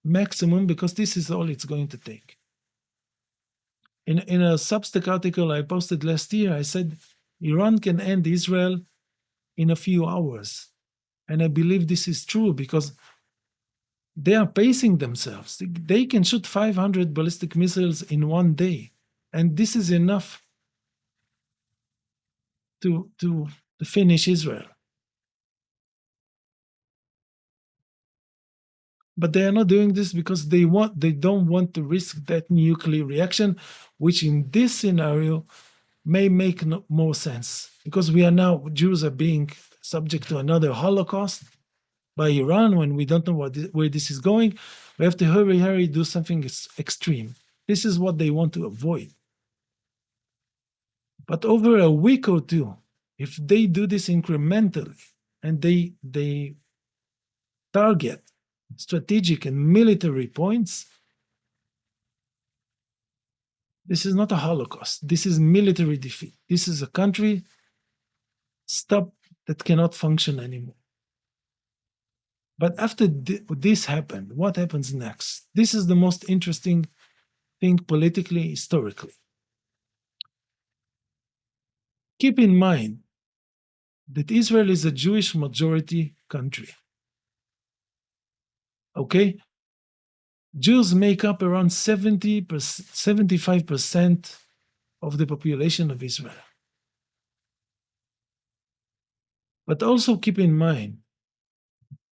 maximum, because this is all it's going to take. In a Substack article I posted last year, I said Iran can end Israel in a few hours. And I believe this is true because they are pacing themselves. They can shoot 500 ballistic missiles in one day. And this is enough to finish Israel. But they are not doing this because they don't want to risk that nuclear reaction, which in this scenario may make more sense, because we are now, Jews are being subject to another Holocaust by Iran when we don't know where this is going. We have to hurry, do something extreme. This is what they want to avoid. But over a week or two, if they do this incrementally and they target strategic and military points, this is not a Holocaust. This is military defeat. This is a country that cannot function anymore. But after this happened, what happens next? This is the most interesting thing politically, historically. Keep in mind that Israel is a Jewish majority country. Okay? Jews make up around 75% of the population of Israel. But also keep in mind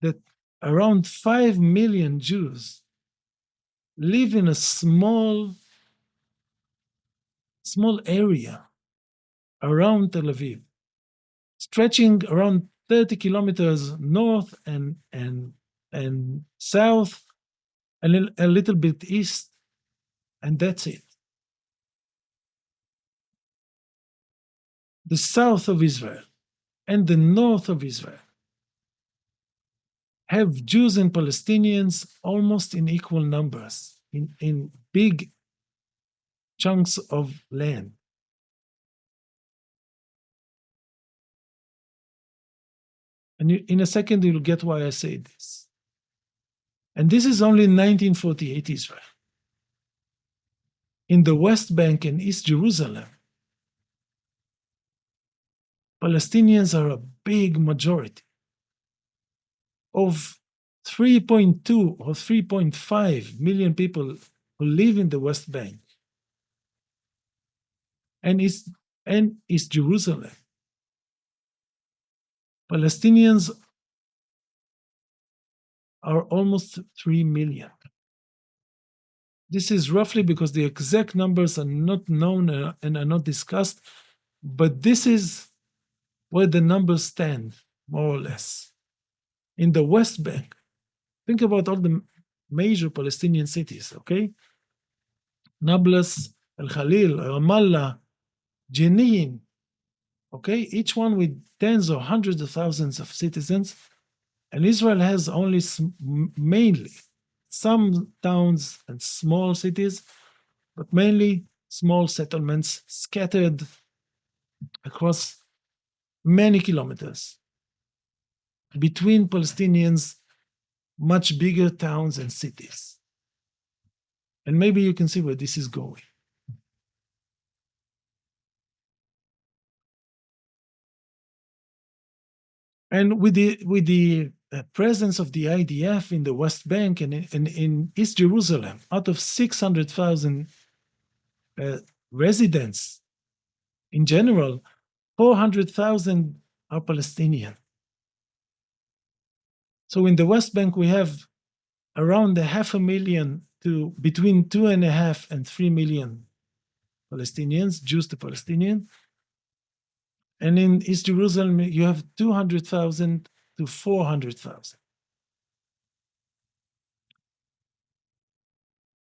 that around 5 million Jews live in a small area around Tel Aviv, stretching around 30 kilometers north and south, and a little bit east, and that's it. The south of Israel and the north of Israel have Jews and Palestinians almost in equal numbers in big chunks of land. And in a second, you'll get why I say this. And this is only 1948 Israel. In the West Bank and East Jerusalem, Palestinians are a big majority. Of 3.2 or 3.5 million people who live in the West Bank and East Jerusalem, Palestinians are almost 3 million. This is roughly, because the exact numbers are not known and are not discussed, but this is where the numbers stand, more or less. In the West Bank, think about all the major Palestinian cities, okay? Nablus, El Khalil, Ramallah, Jenin, okay? Each one with tens or hundreds of thousands of citizens. And Israel has only mainly some towns and small cities, but mainly small settlements scattered across many kilometers between Palestinians' much bigger towns and cities. And maybe you can see where this is going. And with the presence of the IDF in the West Bank and in East Jerusalem, out of 600,000 residents in general, 400,000 are Palestinian. So in the West Bank, we have around 500,000 to between 2.5 and 3 million Palestinians, Jews to Palestinian. And in East Jerusalem, you have 200,000 to 400,000.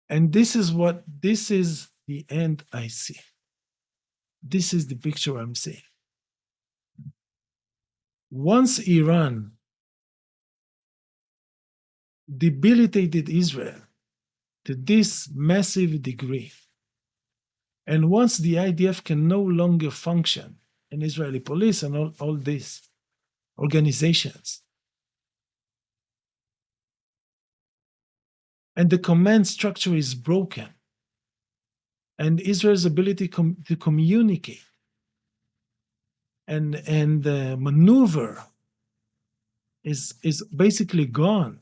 And this is the end I see. This is the picture I'm seeing. Once Iran debilitated Israel to this massive degree, And once the IDF can no longer function, and Israeli police and all these organizations, and the command structure is broken, and Israel's ability to communicate and maneuver is basically gone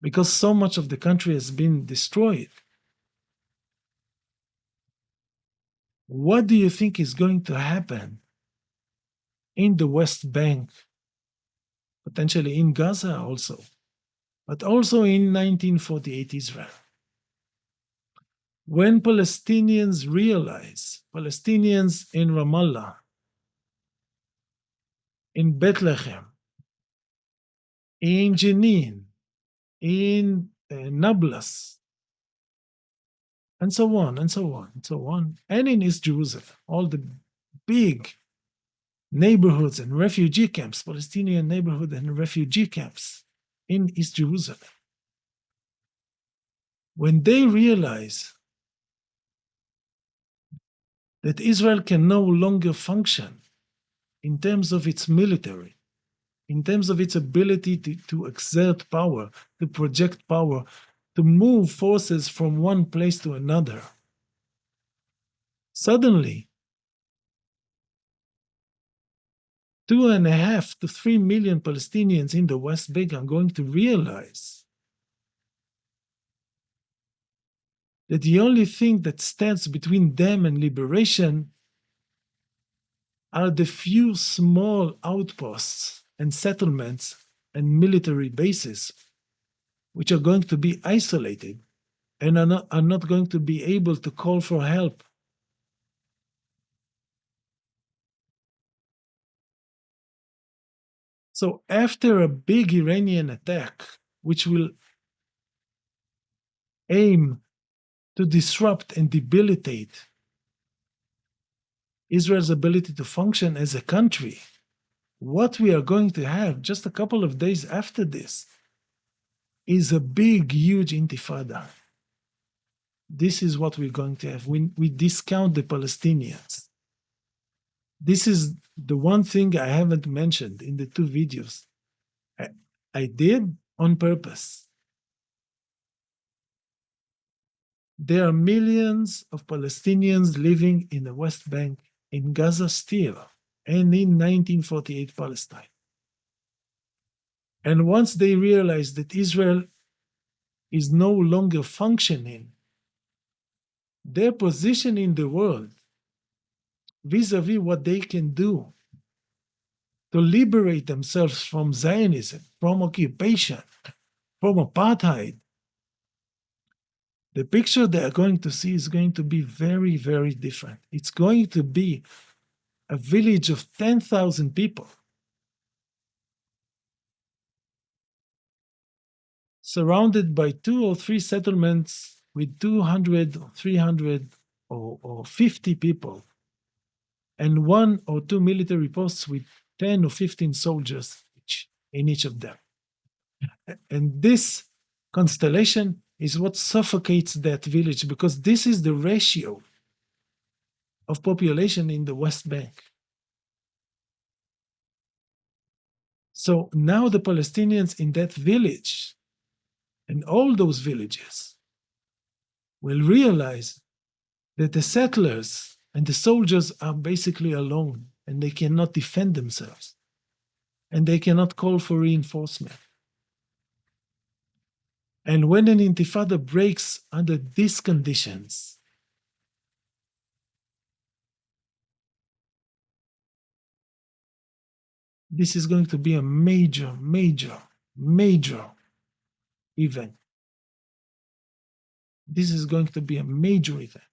because so much of the country has been destroyed. What do you think is going to happen in the West Bank, potentially in Gaza also, but also in 1948 Israel? When Palestinians realize, Palestinians in Ramallah, in Bethlehem, in Jenin, in Nablus, and so on, and so on, and so on, and in East Jerusalem, all the big neighborhoods and refugee camps, Palestinian neighborhood and refugee camps in East Jerusalem. When they realize that Israel can no longer function in terms of its military, in terms of its ability to exert power, to project power, to move forces from one place to another, suddenly 2.5 to 3 million Palestinians in the West Bank are going to realize that the only thing that stands between them and liberation are the few small outposts and settlements and military bases, which are going to be isolated and are not going to be able to call for help. So after a big Iranian attack, which will aim to disrupt and debilitate Israel's ability to function as a country, what we are going to have just a couple of days after this is a big, huge intifada. This is what we're going to have. We discount the Palestinians. This is the one thing I haven't mentioned in the two videos. I did on purpose. There are millions of Palestinians living in the West Bank, in Gaza still, and in 1948 Palestine. And once they realize that Israel is no longer functioning, their position in the world vis-a-vis what they can do to liberate themselves from Zionism, from occupation, from apartheid, the picture they are going to see is going to be very, very different. It's going to be a village of 10,000 people surrounded by 2 or 3 settlements with 200 or 300 or 50 people, and 1 or 2 military posts with 10 or 15 soldiers in each of them. And this constellation is what suffocates that village, because this is the ratio of population in the West Bank. So now the Palestinians in that village and all those villages will realize that the settlers and the soldiers are basically alone, and they cannot defend themselves, and they cannot call for reinforcement. And when an intifada breaks under these conditions, this is going to be a major, major, major event. This is going to be a major event.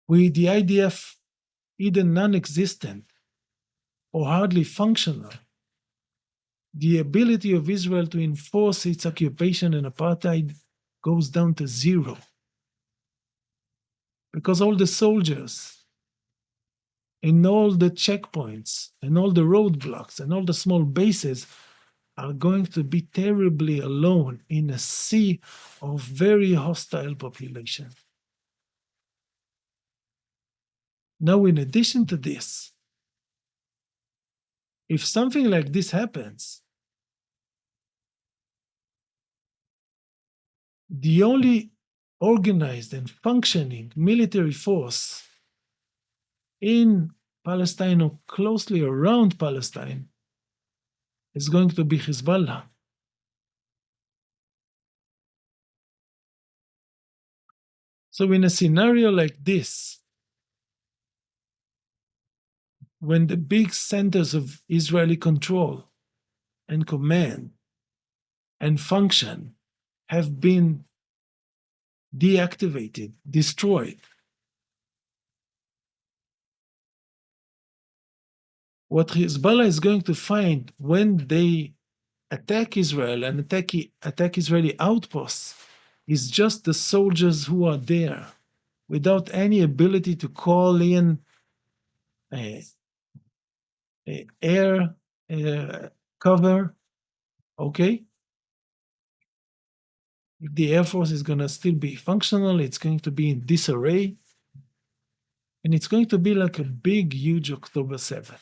With the IDF either non-existent or hardly functional, the ability of Israel to enforce its occupation and apartheid goes down to zero. Because all the soldiers and all the checkpoints and all the roadblocks and all the small bases are going to be terribly alone in a sea of very hostile population. Now, in addition to this, if something like this happens, the only organized and functioning military force in Palestine or closely around Palestine is going to be Hezbollah. So, in a scenario like this, when the big centers of Israeli control and command and function have been deactivated, destroyed, what Hezbollah is going to find when they attack Israel and attack Israeli outposts is just the soldiers who are there without any ability to call in air cover. Okay? If the Air Force is going to still be functional, it's going to be in disarray. And it's going to be like a big, huge October 7th.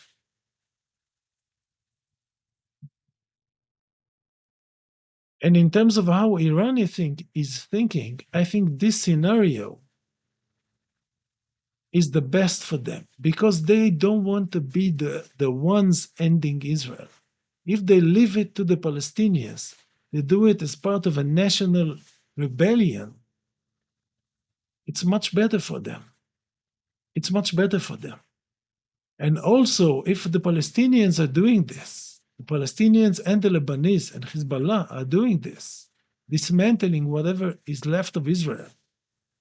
And in terms of how Iran is thinking, I think this scenario is the best for them because they don't want to be the ones ending Israel. If they leave it to the Palestinians, they do it as part of a national rebellion, it's much better for them. It's much better for them. And also, if the Palestinians are doing this, the Palestinians and the Lebanese and Hezbollah are doing this, dismantling whatever is left of Israel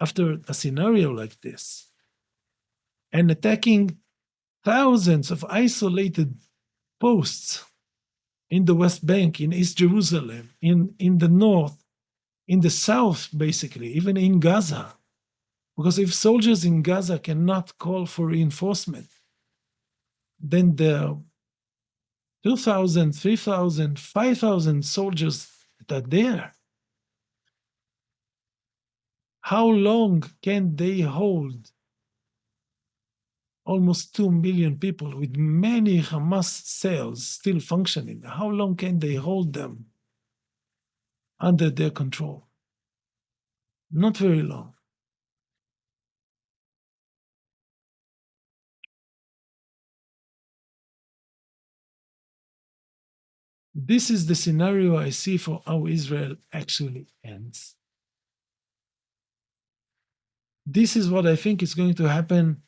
after a scenario like this, and attacking thousands of isolated posts in the West Bank, in East Jerusalem, in the north, in the south, basically, even in Gaza. Because if soldiers in Gaza cannot call for reinforcement, then the 2,000, 3,000, 5,000 soldiers that are there, how long can they hold almost 2 million people with many Hamas cells still functioning? How long can they hold them under their control? Not very long. This is the scenario I see for how Israel actually ends. This is what I think is going to happen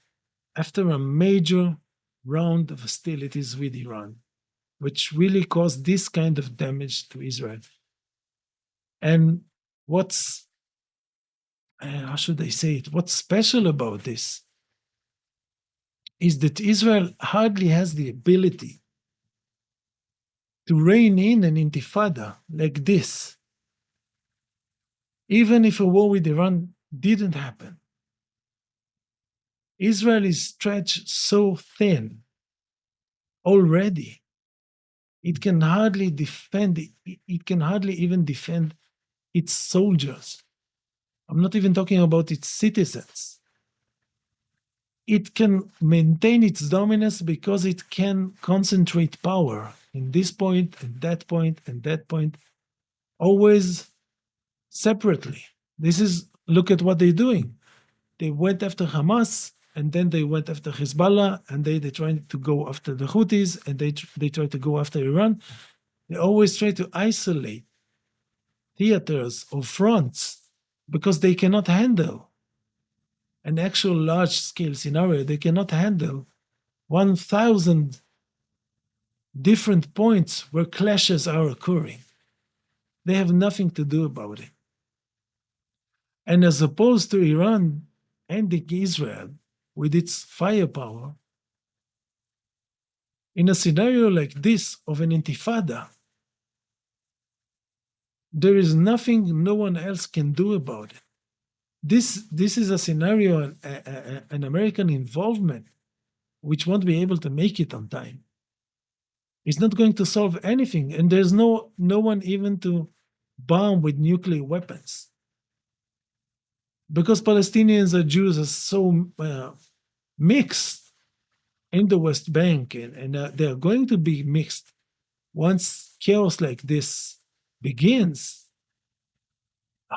after a major round of hostilities with Iran, which really caused this kind of damage to Israel. And what's, how should I say it? What's special about this is that Israel hardly has the ability to rein in an intifada like this, even if a war with Iran didn't happen. Israel is stretched so thin already. It can hardly defend, it can hardly even defend its soldiers. I'm not even talking about its citizens. It can maintain its dominance because it can concentrate power in this point and that point and that point, always separately. This is, look at what they're doing. They went after Hamas, and then they went after Hezbollah, and they tried to go after the Houthis, and they tried to go after Iran. They always try to isolate theaters or fronts because they cannot handle an actual large-scale scenario. They cannot handle 1,000 different points where clashes are occurring. They have nothing to do about it. And as opposed to Iran ending Israel with its firepower, in a scenario like this of an intifada, there is nothing no one else can do about it. This is a scenario, an American involvement, which won't be able to make it on time. It's not going to solve anything, and there's no one even to bomb with nuclear weapons. Because Palestinians or Jews are so mixed in the West Bank, and they're going to be mixed once chaos like this begins.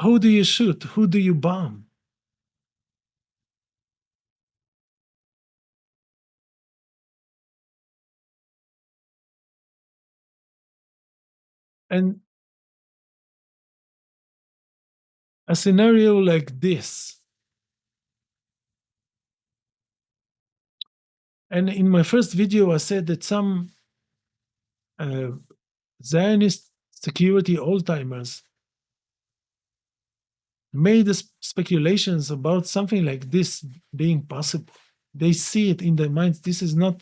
Who do you shoot? Who do you bomb? And a scenario like this, and in my first video, I said that some uh, Zionist security old timers made speculations about something like this being possible. They see it in their minds. This is not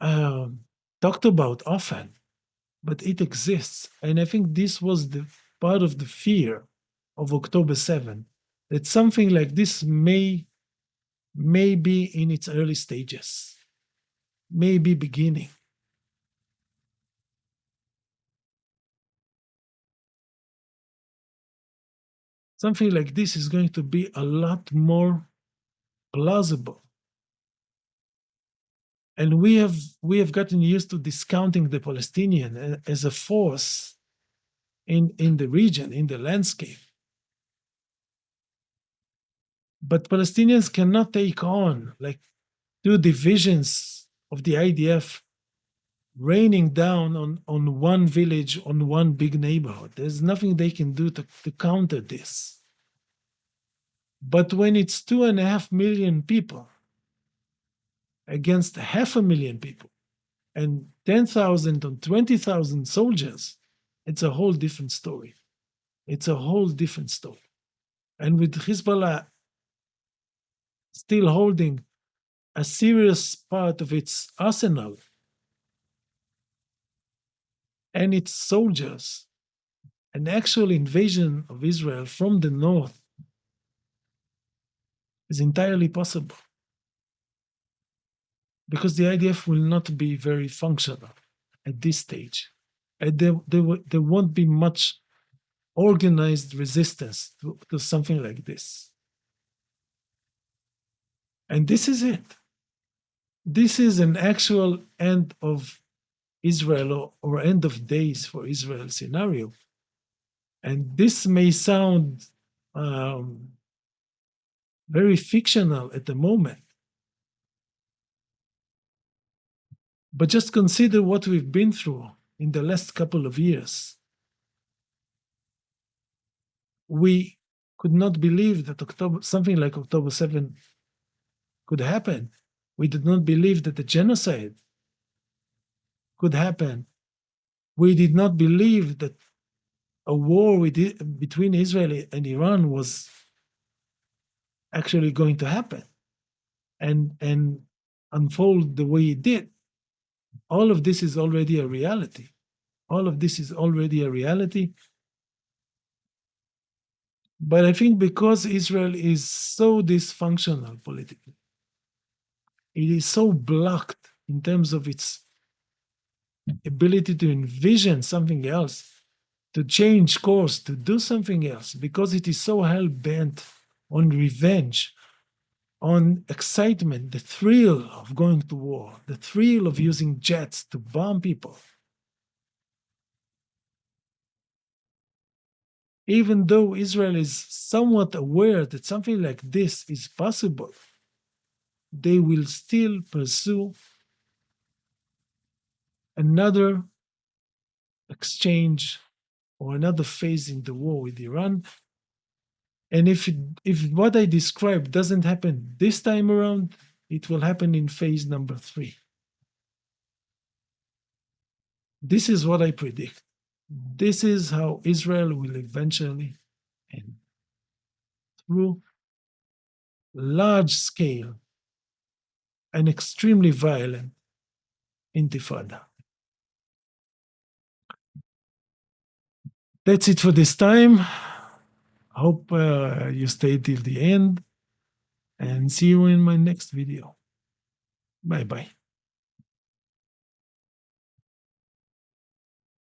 um, talked about often, but it exists. And I think this was the part of the fear of October 7, that something like this may be in its early stages, may be beginning. Something like this is going to be a lot more plausible. And we have gotten used to discounting the Palestinian as a force in the region, in the landscape. But Palestinians cannot take on like two divisions of the IDF raining down on one village, on one big neighborhood. There's nothing they can do to counter this. But when it's 2.5 million people against 500,000 people and 10,000 or 20,000 soldiers, it's a whole different story. It's a whole different story. And with Hezbollah still holding a serious part of its arsenal and its soldiers, an actual invasion of Israel from the north is entirely possible, because the IDF will not be very functional at this stage. And there won't be much organized resistance to something like this. And this is it. This is an actual end of Israel, or end of days for Israel scenario. And this may sound very fictional at the moment, but just consider what we've been through in the last couple of years. We could not believe that something like October 7 could happen. We did not believe that the genocide could happen. We did not believe that a war between Israel and Iran was actually going to happen and unfold the way it did. All of this is already a reality. All of this is already a reality. But I think because Israel is so dysfunctional politically, it is so blocked in terms of its ability to envision something else, to change course, to do something else, because it is so hell bent on revenge, on excitement, the thrill of going to war, the thrill of using jets to bomb people. Even though Israel is somewhat aware that something like this is possible, they will still pursue another exchange or another phase in the war with Iran. And if what I described doesn't happen this time around, it will happen in phase number 3. This is what I predict. This is how Israel will eventually end, through large scale and extremely violent intifada. That's it for this time. Hope you stay till the end, and see you in my next video. Bye bye.